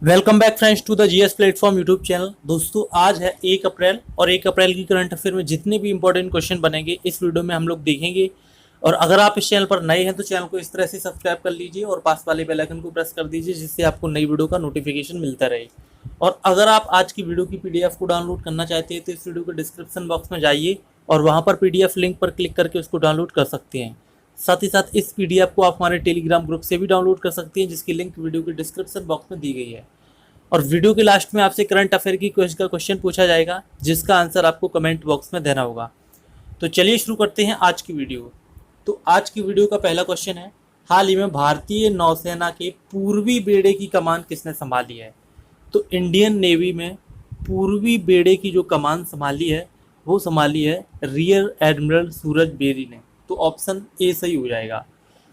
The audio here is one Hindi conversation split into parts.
Welcome back friends to the GS platform YouTube channel. दोस्तों आज है 1 अप्रैल और 1 अप्रैल की करंट अफेयर में जितने भी इंपॉर्टेंट क्वेश्चन बनेंगे इस वीडियो में हम लोग देखेंगे। और अगर आप इस चैनल पर नए हैं तो चैनल को इस तरह से सब्सक्राइब कर लीजिए और पास वाले बेल आइकन को प्रेस कर दीजिए जिससे आपको नई वीडियो का नोटिफिकेशन मिलता रहे। और अगर आप आज की वीडियो की पीडीएफ को डाउनलोड करना चाहते हैं तो इस वीडियो के डिस्क्रिप्शन बॉक्स में जाइए और वहाँ पर पीडीएफ लिंक पर क्लिक करके उसको डाउनलोड कर सकते हैं। साथ ही साथ इस पीडीएफ को आप हमारे टेलीग्राम ग्रुप से भी डाउनलोड कर सकते हैं जिसकी लिंक वीडियो के डिस्क्रिप्शन बॉक्स में दी गई है। और वीडियो के लास्ट में आपसे करंट अफेयर की क्वेश्चन पूछा जाएगा जिसका आंसर आपको कमेंट बॉक्स में देना होगा। तो चलिए शुरू करते हैं आज की वीडियो। तो आज की वीडियो का पहला क्वेश्चन है, हाल ही में भारतीय नौसेना के पूर्वी बेड़े की कमान किसने संभाली है? तो इंडियन नेवी में पूर्वी बेड़े की जो कमान संभाली है वो संभाली है रियर एडमिरल सूरज बेरी ने। तो ऑप्शन ए सही हो जाएगा।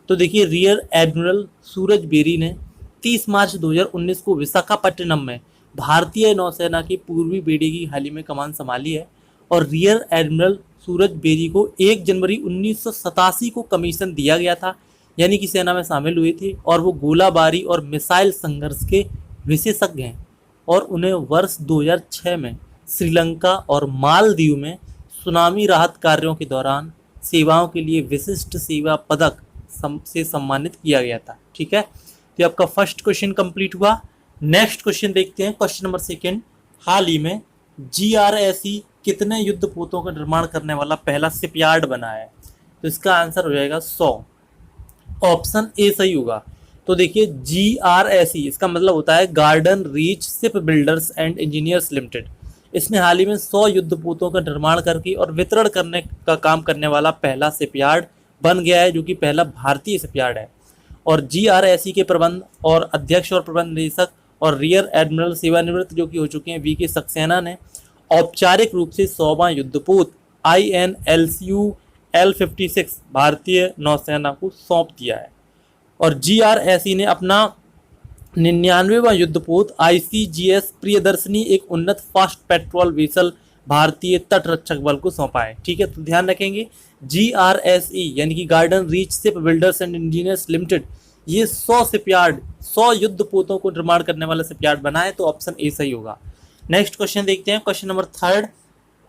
तो देखिए, रियर एडमिरल सूरज बेरी ने 30 मार्च 2019 को विशाखापट्टनम में भारतीय नौसेना की पूर्वी बेड़े की हाल ही में कमान संभाली है। और रियर एडमिरल सूरज बेरी को 1 जनवरी 1987 को कमीशन दिया गया था, यानी कि सेना में शामिल हुए थे और वो गोलाबारी और मिसाइल संघर्ष के विशेषज्ञ हैं। और उन्हें वर्ष 2006 में श्रीलंका और मालदीव में सुनामी राहत कार्यों के दौरान सेवाओं के लिए विशिष्ट सेवा पदक से सम्मानित किया गया था। ठीक है, तो आपका फर्स्ट क्वेश्चन कंप्लीट हुआ। नेक्स्ट क्वेश्चन देखते हैं, क्वेश्चन नंबर सेकंड। हाल ही में GRSE कितने युद्धपोतों का निर्माण करने वाला पहला शिपयार्ड बना है? तो इसका आंसर हो जाएगा 100। ऑप्शन ए सही होगा। तो देखिए, GRSE इसका मतलब होता है garden reach ship builders and engineers limited. इसने हाल ही में 100 युद्धपोतों का निर्माण करके और वितरण करने का काम करने वाला पहला शिपयार्ड बन गया है, जो कि पहला भारतीय शिपयार्ड है। और GRSE के प्रबंध और अध्यक्ष और प्रबंध निदेशक और रियर एडमिरल सेवानिवृत्त जो कि हो चुके हैं VK सक्सेना ने औपचारिक रूप से 100वां युद्धपोत INLCU L56 भारतीय नौसेना को सौंप दिया है। और GRSE ने अपना 99वां युद्धपोत ICGS प्रियदर्शनी एक उन्नत फास्ट पेट्रोल वेसल भारतीय तटरक्षक बल को सौंपा है। ठीक है, तो ध्यान रखेंगे GRSE यानी कि garden reach ship builders and engineers limited ये 100 शिपयार्ड 100 युद्धपोतों को निर्माण करने वाला शिपयार्ड बना है। तो ऑप्शन ए सही होगा। नेक्स्ट क्वेश्चन देखते हैं, क्वेश्चन नंबर थर्ड।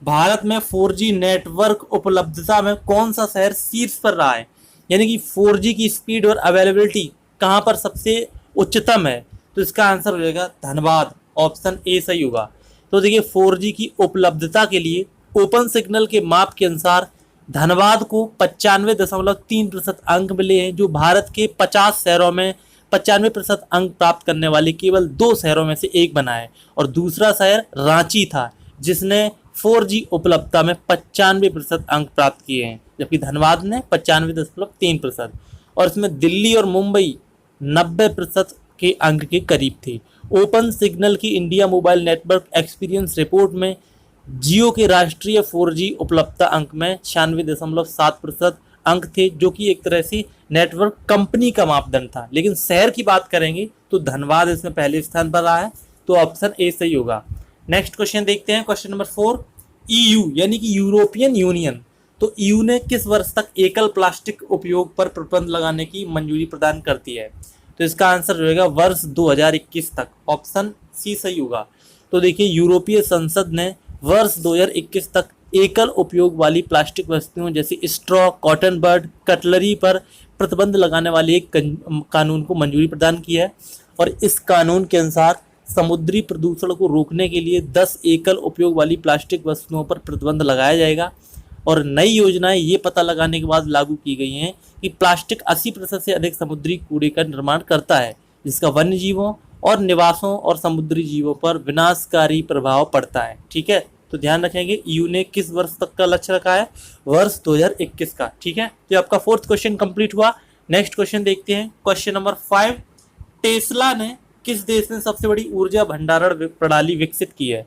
भारत में 4G नेटवर्क उपलब्धता में कौन सा शहर शीर्ष पर रहा है? यानी कि 4G की स्पीड और अवेलेबिलिटी कहाँ पर सबसे उच्चतम है? तो इसका आंसर हो जाएगा धनबाद। ऑप्शन ए सही होगा। तो देखिए, 4G की उपलब्धता के लिए ओपन सिग्नल के माप के अनुसार धनबाद को 95.3% अंक मिले हैं, जो भारत के 50 शहरों में 95% अंक प्राप्त करने वाले केवल 2 शहरों में से एक बना है। और दूसरा शहर रांची था जिसने 4G उपलब्धता में 95% अंक प्राप्त किए हैं, जबकि धनबाद ने 95.3%। और इसमें दिल्ली और मुंबई 90% के अंक के करीब थे। ओपन सिग्नल की India mobile network experience report में जियो के राष्ट्रीय 4G उपलब्धता अंक में 96.7% अंक थे, जो कि एक तरह से नेटवर्क कंपनी का मापदंड था। लेकिन शहर की बात करेंगे तो धनबाद इसमें पहले स्थान पर रहा है। तो ऑप्शन ए सही होगा। नेक्स्ट क्वेश्चन देखते हैं, क्वेश्चन नंबर 4। EU यानी कि यूरोपियन यूनियन, तो EU ने किस वर्ष तक एकल प्लास्टिक उपयोग पर प्रतिबंध लगाने की मंजूरी प्रदान करती है? तो इसका आंसर जो है वर्ष 2021 तक। ऑप्शन सी सही होगा। तो देखिए, यूरोपीय संसद ने वर्ष 2021 तक एकल उपयोग वाली प्लास्टिक वस्तुओं जैसे स्ट्रॉ, कॉटन बड, कटलरी पर प्रतिबंध लगाने वाले एक कानून को मंजूरी प्रदान की है। और इस कानून के अनुसार समुद्री प्रदूषण को रोकने के लिए 10 एकल उपयोग वाली प्लास्टिक वस्तुओं पर प्रतिबंध लगाया जाएगा। और नई योजनाएं ये पता लगाने के बाद लागू की गई हैं कि प्लास्टिक 80% से अधिक समुद्री कूड़े का निर्माण करता है, जिसका वन्य जीवों और निवासों और समुद्री जीवों पर विनाशकारी प्रभाव पड़ता है। ठीक है, तो ध्यान रखेंगे EU ने किस वर्ष तक का लक्ष्य रखा है? वर्ष 2021 का। ठीक है, तो आपका फोर्थ क्वेश्चन कंप्लीट हुआ। नेक्स्ट क्वेश्चन देखते हैं, क्वेश्चन नंबर 5। टेस्ला ने किस देश में सबसे बड़ी ऊर्जा भंडारण प्रणाली विकसित की है?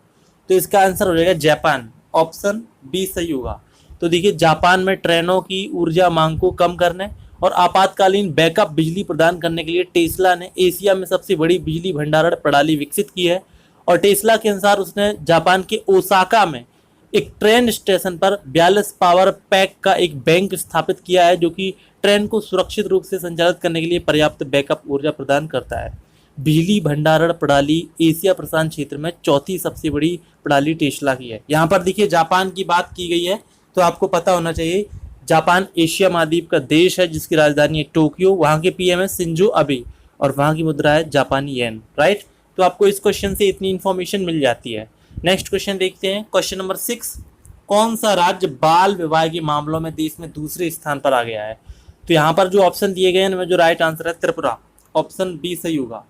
तो इसका आंसर हो जाएगा जापान। ऑप्शन बी सही होगा। तो देखिए, जापान में ट्रेनों की ऊर्जा मांग को कम करने और आपातकालीन बैकअप बिजली प्रदान करने के लिए टेस्ला ने एशिया में सबसे बड़ी बिजली भंडारण प्रणाली विकसित की है। और टेस्ला के अनुसार उसने जापान के ओसाका में एक ट्रेन स्टेशन पर 42 पावर पैक का एक बैंक स्थापित किया है, जो कि ट्रेन को सुरक्षित रूप से संचालित करने के लिए पर्याप्त बैकअप ऊर्जा प्रदान करता है। बिजली भंडारण प्रणाली एशिया प्रशांत क्षेत्र में चौथी सबसे बड़ी प्रणाली टेस्ला की है। यहाँ पर देखिए जापान की बात की गई है, तो आपको पता होना चाहिए जापान एशिया महाद्वीप का देश है जिसकी राजधानी है टोक्यो, वहाँ के पीएम है शिंजो अबे और वहाँ की मुद्रा है जापानी येन, राइट। तो आपको इस क्वेश्चन से इतनी इन्फॉर्मेशन मिल जाती है। नेक्स्ट क्वेश्चन देखते हैं, क्वेश्चन नंबर 6, कौन सा राज्य बाल विवाह के मामलों में देश में दूसरे स्थान पर आ गया है? तो यहाँ पर जो ऑप्शन दिए गए हैं उनमें जो राइट आंसर है त्रिपुरा, ऑप्शन बी सही होगा।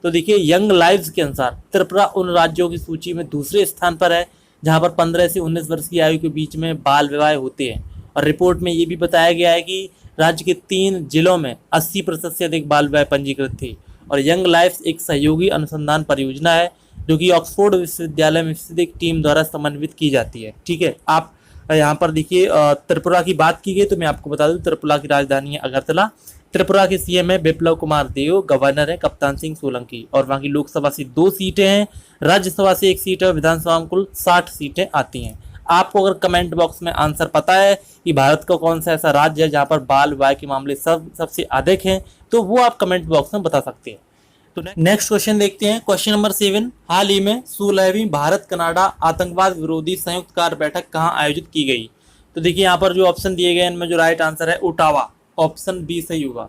तो देखिए यंग लाइव्स के अनुसार त्रिपुरा उन राज्यों की सूची में दूसरे स्थान पर है जहाँ पर 15 से 19 वर्ष की आयु के बीच में बाल विवाह होते हैं। और रिपोर्ट में ये भी बताया गया है कि राज्य के 3 जिलों में 80% से अधिक बाल विवाह पंजीकृत थे। और यंग लाइफ्स एक सहयोगी अनुसंधान परियोजना है जो कि ऑक्सफोर्ड विश्वविद्यालय में स्थित एक टीम द्वारा समन्वित की जाती है। ठीक है, आप यहाँ पर देखिए त्रिपुरा की बात की गई तो मैं आपको बता दूं त्रिपुरा की राजधानी है अगरतला। त्रिपुरा के सीएम है बिप्लब कुमार देव, गवर्नर है कप्तान सिंह सोलंकी और वहाँ की लोकसभा से 2 सीटें हैं, राज्यसभा से 1 सीट है, विधानसभा में कुल 60 सीटें आती हैं। आपको अगर कमेंट बॉक्स में आंसर पता है कि भारत का कौन सा ऐसा राज्य है जहाँ पर बाल विवाह के मामले सबसे अधिक हैं तो वो आप कमेंट बॉक्स में बता सकते हैं। तो नेक्स्ट क्वेश्चन देखते हैं, क्वेश्चन नंबर 7, हाल ही में 16वीं भारत कनाडा आतंकवाद विरोधी संयुक्त कार्य बैठक कहाँ आयोजित की गई? तो देखिए यहाँ पर जो ऑप्शन दिए गए हैं इनमें जो राइट आंसर है ओटावा, ऑप्शन बी सही होगा।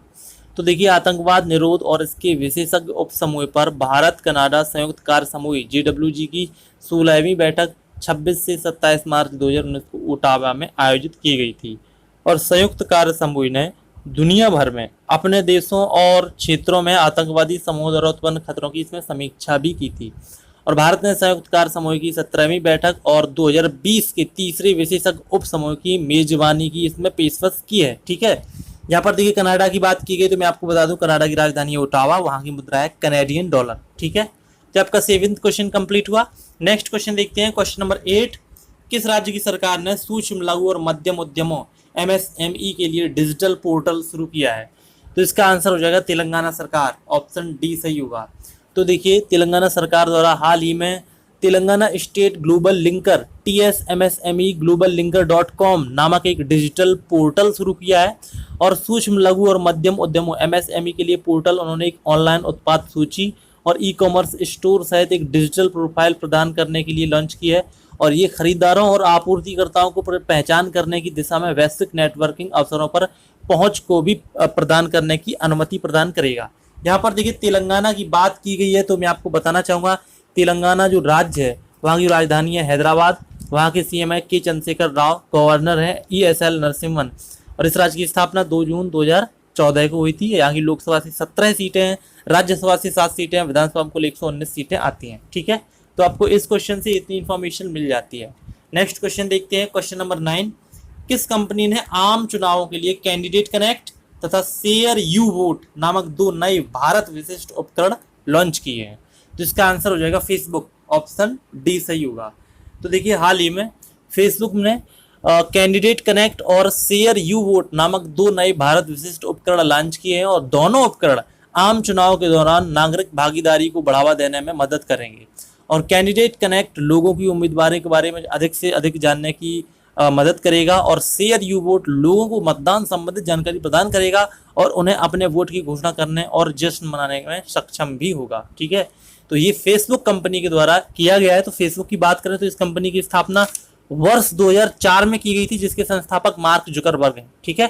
तो देखिए आतंकवाद निरोध और इसके विशेषज्ञ उपसमूह पर भारत कनाडा संयुक्त कार्य समूह JWG की 16वीं बैठक 26 से 27 मार्च 2019 को ओटावा में आयोजित की गई थी। और संयुक्त कार्य समूह ने दुनिया भर में अपने देशों और क्षेत्रों में आतंकवादी समूह द्वारा उत्पन्न खतरों की इसमें समीक्षा भी की थी। और भारत ने संयुक्त कार्य समूह की 17वीं बैठक और 2020 के तीसरे विशेषज्ञ उप समूह की मेजबानी की इसमें पेशकश की है। ठीक है, यहाँ पर देखिए कनाडा की बात की गई तो मैं आपको बता दूं कनाडा की राजधानी है ओटावा, वहाँ की मुद्रा है कैनेडियन डॉलर। ठीक है, तो आपका 7वां क्वेश्चन कंप्लीट हुआ। नेक्स्ट क्वेश्चन देखते हैं, क्वेश्चन नंबर 8, किस राज्य की सरकार ने सूक्ष्म लघु और मध्यम उद्यमों MSME के लिए डिजिटल पोर्टल शुरू किया है? तो इसका आंसर हो जाएगा तेलंगाना सरकार, ऑप्शन डी सही होगा। तो देखिए तेलंगाना सरकार द्वारा हाल ही में Telangana state global linker TSMSME global लिंकर.com नामक एक डिजिटल पोर्टल शुरू किया है। और सूक्ष्म लघु और मध्यम उद्यमों MSME के लिए पोर्टल उन्होंने एक ऑनलाइन उत्पाद सूची और ई-कॉमर्स स्टोर सहित एक डिजिटल प्रोफाइल प्रदान करने के लिए लॉन्च की है। और ये खरीदारों और आपूर्तिकर्ताओं को पहचान करने की दिशा में वैश्विक नेटवर्किंग अवसरों पर पहुंच को भी प्रदान करने की अनुमति प्रदान करेगा। यहाँ पर देखिए तेलंगाना की बात की गई है तो मैं आपको बताना चाहूँगा तेलंगाना जो राज्य है वहाँ की राजधानी है हैदराबाद, वहाँ के CM है के चंद्रशेखर राव, गवर्नर है ESL नरसिम्हन। और इस राज्य की स्थापना 2 जून 2014 को हुई थी। यहाँ की लोकसभा से 17 सीटें हैं, राज्यसभा से 7 सीटें हैं, विधानसभा में कुल 119 सीटें आती हैं। ठीक है, तो आपको इस क्वेश्चन से इतनी इन्फॉर्मेशन मिल जाती है। नेक्स्ट क्वेश्चन देखते हैं, क्वेश्चन नंबर 9, किस कंपनी ने आम चुनावों के लिए कैंडिडेट कनेक्ट तथा शेयर यू वोट नामक 2 नए भारत विशिष्ट उपकरण लॉन्च किए हैं? तो इसका आंसर हो जाएगा फेसबुक, ऑप्शन डी सही होगा। तो देखिए हाल ही में फेसबुक ने कैंडिडेट कनेक्ट और शेयर यू वोट नामक 2 नए भारत विशिष्ट उपकरण लॉन्च किए हैं और दोनों उपकरण आम चुनाव के दौरान नागरिक भागीदारी को बढ़ावा देने में मदद करेंगे। और कैंडिडेट कनेक्ट लोगों की उम्मीदवारों के बारे में अधिक से अधिक जानने की मदद करेगा और शेयर यू वोट लोगों को मतदान संबंधित जानकारी प्रदान करेगा और उन्हें अपने वोट की घोषणा करने और जश्न मनाने में सक्षम भी होगा। ठीक है, तो ये फेसबुक कंपनी के द्वारा किया गया है। तो फेसबुक की बात करें तो इस कंपनी की स्थापना वर्ष 2004 में की गई थी जिसके संस्थापक मार्क जुकरबर्ग हैं। ठीक है,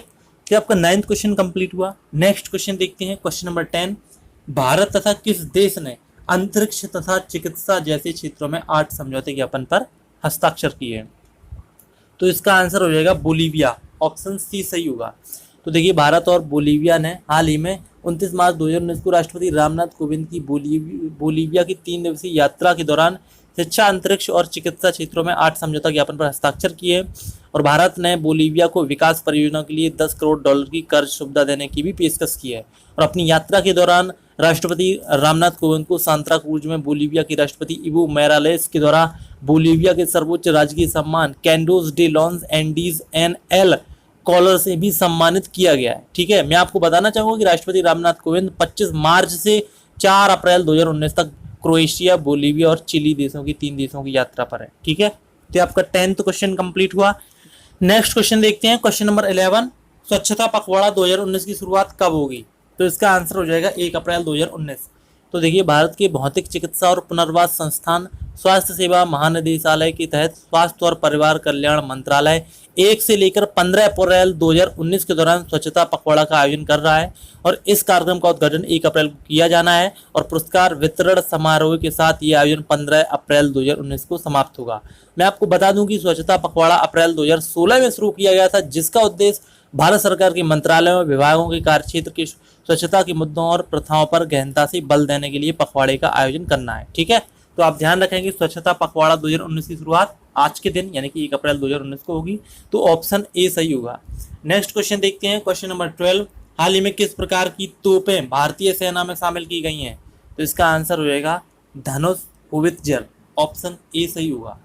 तो आपका 9वां क्वेश्चन कंप्लीट हुआ। नेक्स्ट क्वेश्चन देखते हैं, क्वेश्चन नंबर 10, भारत तथा किस देश ने अंतरिक्ष तथा चिकित्सा जैसे क्षेत्रों में 8 समझौते ज्ञापन पर हस्ताक्षर किए हैं? तो इसका आंसर हो जाएगा बोलीविया, ऑप्शन सी सही होगा। तो देखिए भारत और बोलीविया ने हाल ही में 29 मार्च 2019 को राष्ट्रपति रामनाथ कोविंद की बोलीविया की 3 दिवसीय यात्रा के दौरान शिक्षा, अंतरिक्ष और चिकित्सा क्षेत्रों में 8 समझौता ज्ञापन पर हस्ताक्षर किए। और भारत ने बोलीविया को विकास परियोजना के लिए $10 करोड़ की कर्ज सुविधा देने की भी पेशकश की है। और अपनी यात्रा के दौरान राष्ट्रपति रामनाथ कोविंद को सांता क्रूज में बोलीविया के राष्ट्रपति इवो मोरालेस के द्वारा बोलीविया के सर्वोच्च राजकीय सम्मान कैंडोज डे लॉन्स एंडीज NL कॉलर से भी सम्मानित किया गया है। ठीक है, मैं आपको बताना चाहूँगा कि राष्ट्रपति रामनाथ कोविंद 25 मार्च से 4 अप्रैल 2019 तक क्रोएशिया, बोलीविया और चिली देशों की 3 देशों की यात्रा पर है। ठीक है, तो आपका 10वां क्वेश्चन कंप्लीट हुआ। नेक्स्ट क्वेश्चन देखते हैं, क्वेश्चन नंबर 11, स्वच्छता पखवाड़ा 2019 की शुरुआत कब होगी? तो इसका आंसर हो जाएगा 1 अप्रैल 2019। तो देखिए, भारत के भौतिक चिकित्सा और पुनर्वास संस्थान स्वास्थ्य सेवा महानिदेशालय के तहत स्वास्थ्य और परिवार कल्याण मंत्रालय 1 से लेकर 15 अप्रैल 2019 के दौरान स्वच्छता पखवाड़ा का आयोजन कर रहा है और इस कार्यक्रम का उद्घाटन 1 अप्रैल को किया जाना है और पुरस्कार वितरण समारोह के साथ ये आयोजन 15 अप्रैल 2019 को समाप्त होगा। मैं आपको बता दूं कि स्वच्छता पखवाड़ा अप्रैल 2016 में शुरू किया गया था, जिसका उद्देश्य भारत सरकार के मंत्रालयों और विभागों के कार्यक्षेत्र के स्वच्छता के मुद्दों और प्रथाओं पर गहनता से बल देने के लिए पखवाड़े का आयोजन करना है। ठीक है, तो आप ध्यान रखेंगे स्वच्छता पखवाड़ा 2019 की शुरुआत आज के दिन यानी कि 1 अप्रैल 2019 को होगी, तो ऑप्शन ए सही होगा। नेक्स्ट क्वेश्चन देखते हैं, क्वेश्चन नंबर 12। हाल ही में किस प्रकार की तोपें भारतीय सेना में शामिल की गई हैं? तो इसका आंसर हो जाएगा धनुष होवित्जर, ऑप्शन ए सही होगा।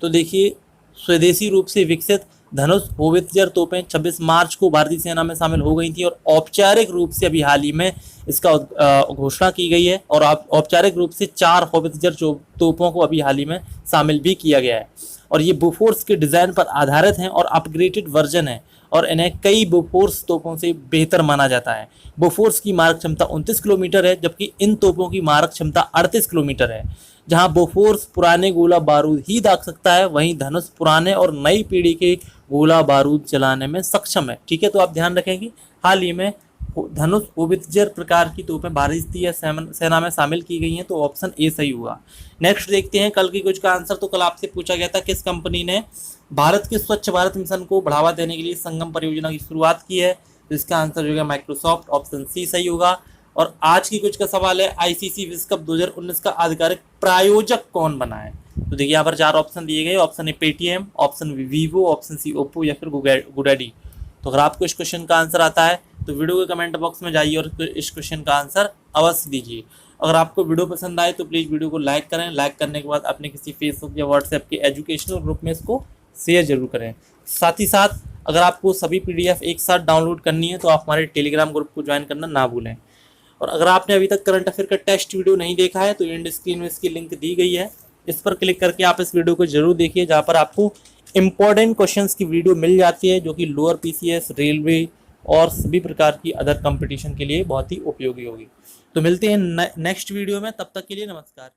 तो देखिए, स्वदेशी रूप से विकसित धनुष होवित्जर तोपें 26 मार्च को भारतीय सेना में शामिल हो गई थी और औपचारिक रूप से अभी हाल ही में इसका घोषणा की गई है और औपचारिक रूप से 4 होवित्जर तोपों को अभी हाल ही में शामिल भी किया गया है और ये बोफोर्स के डिज़ाइन पर आधारित हैं और अपग्रेडेड वर्जन है और इन्हें कई बोफोर्स तोपों से बेहतर माना जाता है। बोफोर्स की मारक क्षमता 29 किलोमीटर है, जबकि इन तोपों की मारक क्षमता 38 किलोमीटर है। जहां बोफोर्स पुराने गोला बारूद ही दाग सकता है, वहीं धनुष पुराने और नई पीढ़ी के गोला बारूद चलाने में सक्षम है। ठीक है, तो आप ध्यान रखेंगे हाल ही में धनुष होवित्जर प्रकार की तोपें भारतीय सेना में शामिल की गई हैं, तो ऑप्शन ए सही हुआ। नेक्स्ट देखते हैं कल की कुछ का आंसर। तो कल आपसे पूछा गया था किस कंपनी ने भारत के स्वच्छ भारत मिशन को बढ़ावा देने के लिए संगम परियोजना की शुरुआत की है? तो इसका आंसर होगा माइक्रोसॉफ्ट, ऑप्शन सी सही होगा। और आज की कुछ का सवाल है, आईसीसी विश्व कप 2019 का आधिकारिक प्रायोजक कौन बना है? तो देखिए, यहाँ पर 4 ऑप्शन दिए गए। Option A Paytm, option B Vivo, option C Oppo या फिर गुडैडी। तो अगर आपको इस क्वेश्चन का आंसर आता है तो वीडियो के कमेंट बॉक्स में जाइए और इस क्वेश्चन का आंसर अवश्य दीजिए। अगर आपको वीडियो पसंद आए तो प्लीज़ वीडियो को लाइक करें। लाइक करने के बाद अपने किसी फेसबुक या व्हाट्सएप के एजुकेशनल ग्रुप में इसको शेयर जरूर करें। साथ ही साथ अगर आपको सभी PDF एक साथ डाउनलोड करनी है तो आप हमारे टेलीग्राम ग्रुप को ज्वाइन करना ना भूलें। और अगर आपने अभी तक करंट अफेयर का टेस्ट वीडियो नहीं देखा है तो एंड स्क्रीन में इसकी लिंक दी गई है, इस पर क्लिक करके आप इस वीडियो को जरूर देखिए, जहाँ पर आपको इंपॉर्टेंट क्वेश्चंस की वीडियो मिल जाती है जो कि लोअर PCS, रेलवे और सभी प्रकार की अदर कंपटीशन के लिए बहुत ही उपयोगी होगी। तो मिलते हैं नेक्स्ट वीडियो में, तब तक के लिए नमस्कार।